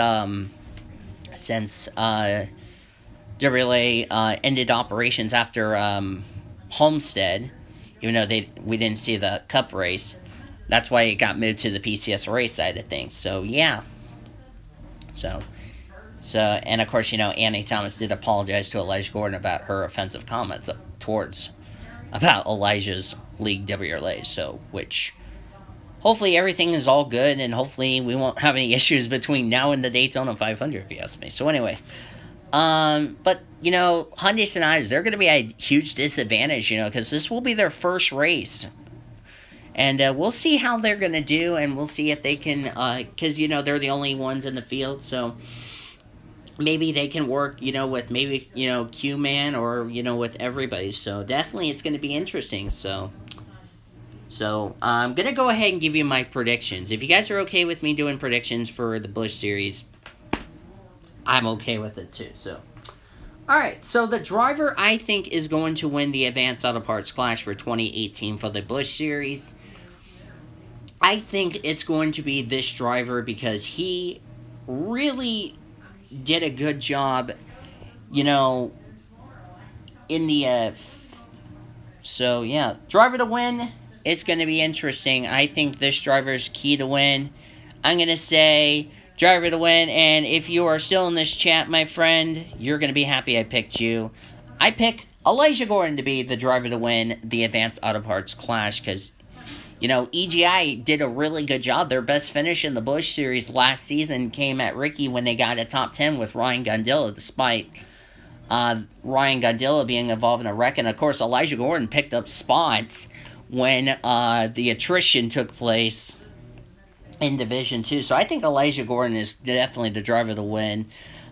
B: WRLA ended operations after Homestead, even though we didn't see the Cup race, that's why it got moved to the PCSRA side of things. So, yeah. So, and of course, you know, Annie Thomas did apologize to Elijah Gordon about her offensive comments about Elijah's League WRLA. So, which, hopefully everything is all good, and hopefully we won't have any issues between now and the Daytona 500, if you ask me. So, anyway, but, you know, Hyundai Sonatas, they're going to be at a huge disadvantage, you know, because this will be their first race. And we'll see how they're going to do, and we'll see if they can, because, you know, they're the only ones in the field, so maybe they can work, you know, with maybe, you know, Q-Man or, you know, with everybody. So definitely it's going to be interesting. So I'm going to go ahead and give you my predictions. If you guys are okay with me doing predictions for the Busch Series, I'm okay with it too. So, alright, so the driver I think is going to win the Advanced Auto Parts Clash for 2018 for the Busch Series. I think it's going to be this driver because he really did a good job, you know, in the, so, yeah, driver to win, it's going to be interesting. I think this driver's key to win. I'm going to say driver to win, and if you are still in this chat, my friend, you're going to be happy I picked you. I pick Elijah Gordon to be the driver to win the Advanced Auto Parts Clash, because, you know, EGI did a really good job. Their best finish in the Busch Series last season came at Ricky when they got a top 10 with Ryan Gondilla, despite Ryan Gondilla being involved in a wreck. And, of course, Elijah Gordon picked up spots when the attrition took place in Division 2. So I think Elijah Gordon is definitely the driver to win.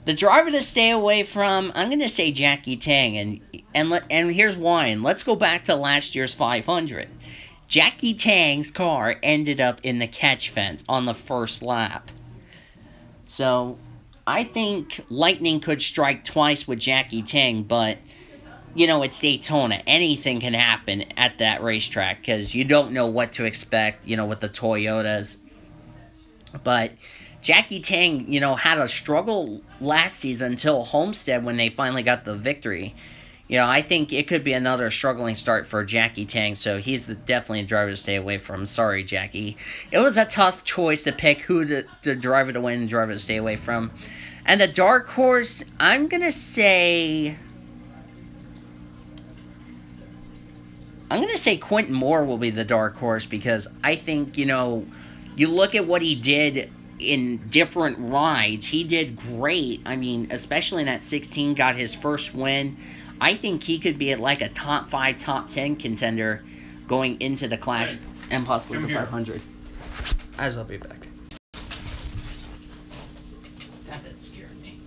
B: The driver to stay away from, I'm going to say Jackie Tang. And here's why. And let's go back to last year's 500. Jackie Tang's car ended up in the catch fence on the first lap. So, I think lightning could strike twice with Jackie Tang, but, you know, it's Daytona. Anything can happen at that racetrack, because you don't know what to expect, you know, with the Toyotas. But Jackie Tang, you know, had a struggle last season until Homestead when they finally got the victory. You know, I think it could be another struggling start for Jackie Tang, so he's definitely a driver to stay away from. Sorry, Jackie. It was a tough choice to pick who the driver to win and driver to stay away from. And the dark horse, I'm going to say Quentin Moore will be the dark horse, because I think, you know, you look at what he did in different rides. He did great. I mean, especially in that 16, got his first win. I think he could be at like a top 5, top 10 contender going into the Clash and possibly the 500. As I'll be back. That scared me.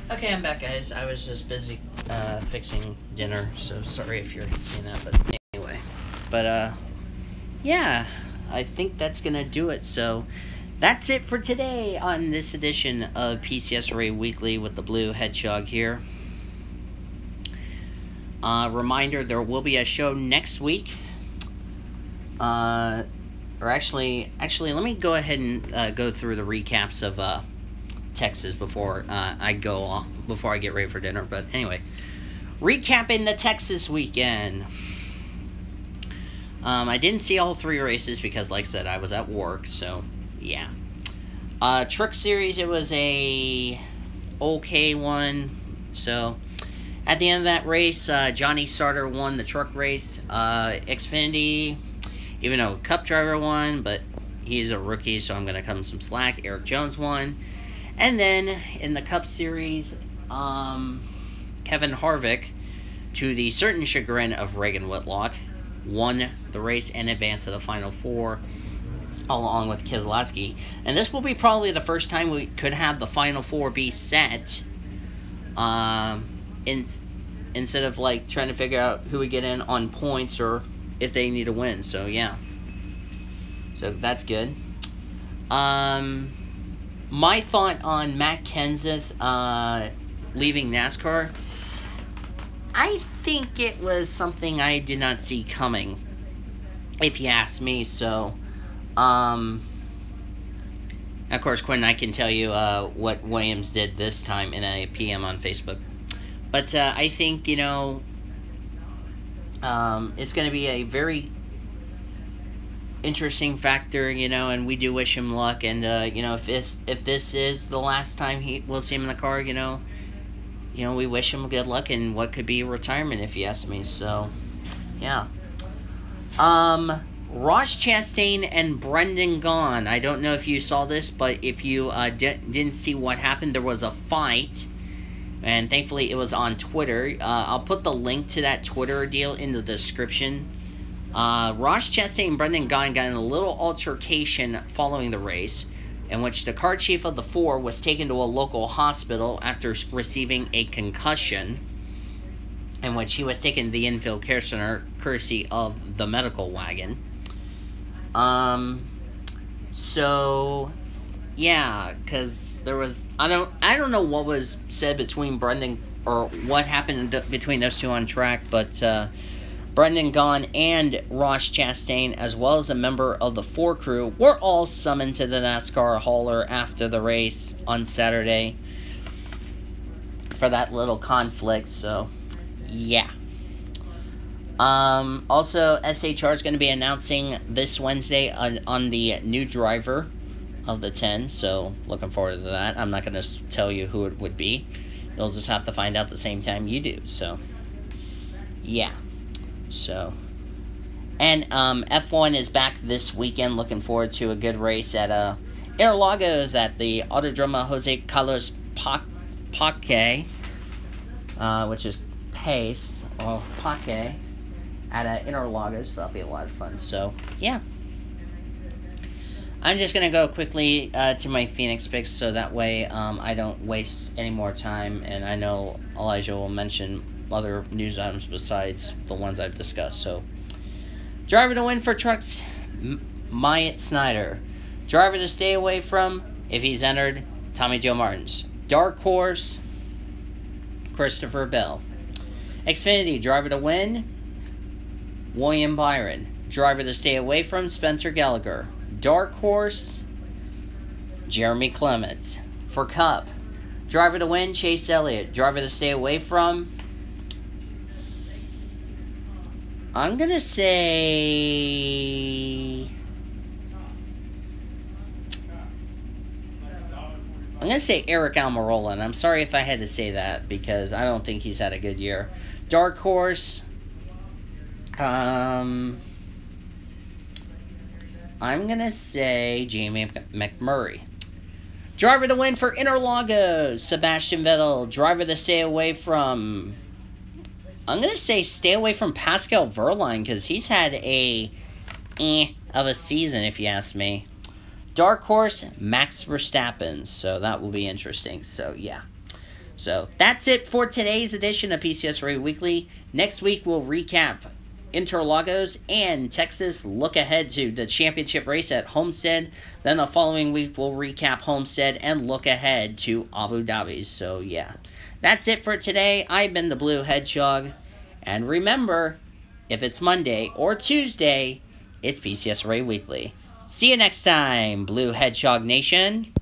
B: Okay, I'm back, guys. I was just busy fixing dinner, so sorry if you're seeing that, but anyway. But, yeah, I think that's gonna do it, so that's it for today on this edition of PCSRA Weekly with the blue hedgehog here. Reminder, there will be a show next week. Or actually, let me go ahead and go through the recaps of Texas before I get ready for dinner. But anyway, recapping the Texas weekend. I didn't see all 3 races because, like I said, I was at work. So yeah. Truck Series, it was a okay one. So at the end of that race, Johnny Sarter won the truck race. Xfinity, even though Cup driver won, but he's a rookie, so I'm going to cut him some slack. Eric Jones won. And then in the Cup Series, Kevin Harvick, to the certain chagrin of Reagan Whitlock, won the race and advanced to the Final Four, along with Keselowski. And this will be probably the first time we could have the Final Four be set, instead of like trying to figure out who we get in on points or if they need a win. So yeah, so that's good. My thought on Matt Kenseth leaving NASCAR, I think it was something I did not see coming, if you ask me. So of course, Quinn, I can tell you what Williams did this time in a PM on Facebook. But I think, it's going to be a very interesting factor, and we do wish him luck. And, if this is the last time we'll see him in the car, we wish him good luck in what could be retirement, if you ask me. So, yeah. Ross Chastain and Brendan Gaughan. I don't know if you saw this, but if you didn't see what happened, there was a fight. And thankfully, it was on Twitter. I'll put the link to that Twitter deal in the description. Ross Chastain and Brendan Gaughan got in a little altercation following the race, in which the car chief of the 4 was taken to a local hospital after receiving a concussion, in which he was taken to the infield care center, courtesy of the medical wagon. So yeah, because there was, I don't know what was said between Brendan, or what happened between those two on track, but Brendan Gaughan and Ross Chastain, as well as a member of the 4 crew, were all summoned to the NASCAR hauler after the race on Saturday for that little conflict. So yeah. Also, SHR is going to be announcing this Wednesday on the new driver of the 10, so looking forward to that. I'm not going to tell you who it would be. You'll just have to find out the same time you do. So yeah. So, and F1 is back this weekend. Looking forward to a good race at Interlagos at the Autodromo Jose Carlos Paque, which is Pace or Paque at Interlagos. That'll be a lot of fun. So yeah, I'm just gonna go quickly to my Phoenix picks, so that way I don't waste any more time. And I know Elijah will mention other news items besides the ones I've discussed. So, driver to win for trucks, Myatt Snyder. Driver to stay away from, if he's entered, Tommy Joe Martins. Dark horse, Christopher Bell. Xfinity, driver to win, William Byron. Driver to stay away from, Spencer Gallagher. Dark horse, Jeremy Clement. For Cup, driver to win, Chase Elliott. Driver to stay away from, I'm going to say Eric Almirola, and I'm sorry if I had to say that because I don't think he's had a good year. Dark horse, I'm going to say Jamie McMurray. Driver to win for Interlagos, Sebastian Vettel. Driver to stay away from, I'm going to say stay away from Pascal Wehrlein because he's had a of a season, if you ask me. Dark horse, Max Verstappen. So that will be interesting. So, yeah. So that's it for today's edition of PCSRA Weekly. Next week we'll recap Interlagos and Texas, look ahead to the championship race at Homestead. Then the following week we'll recap Homestead and look ahead to Abu Dhabi. So yeah, that's it for today. I've been the Blue Hedgehog. And remember, if it's Monday or Tuesday, it's PCSRA Weekly. See you next time, Blue Hedgehog Nation.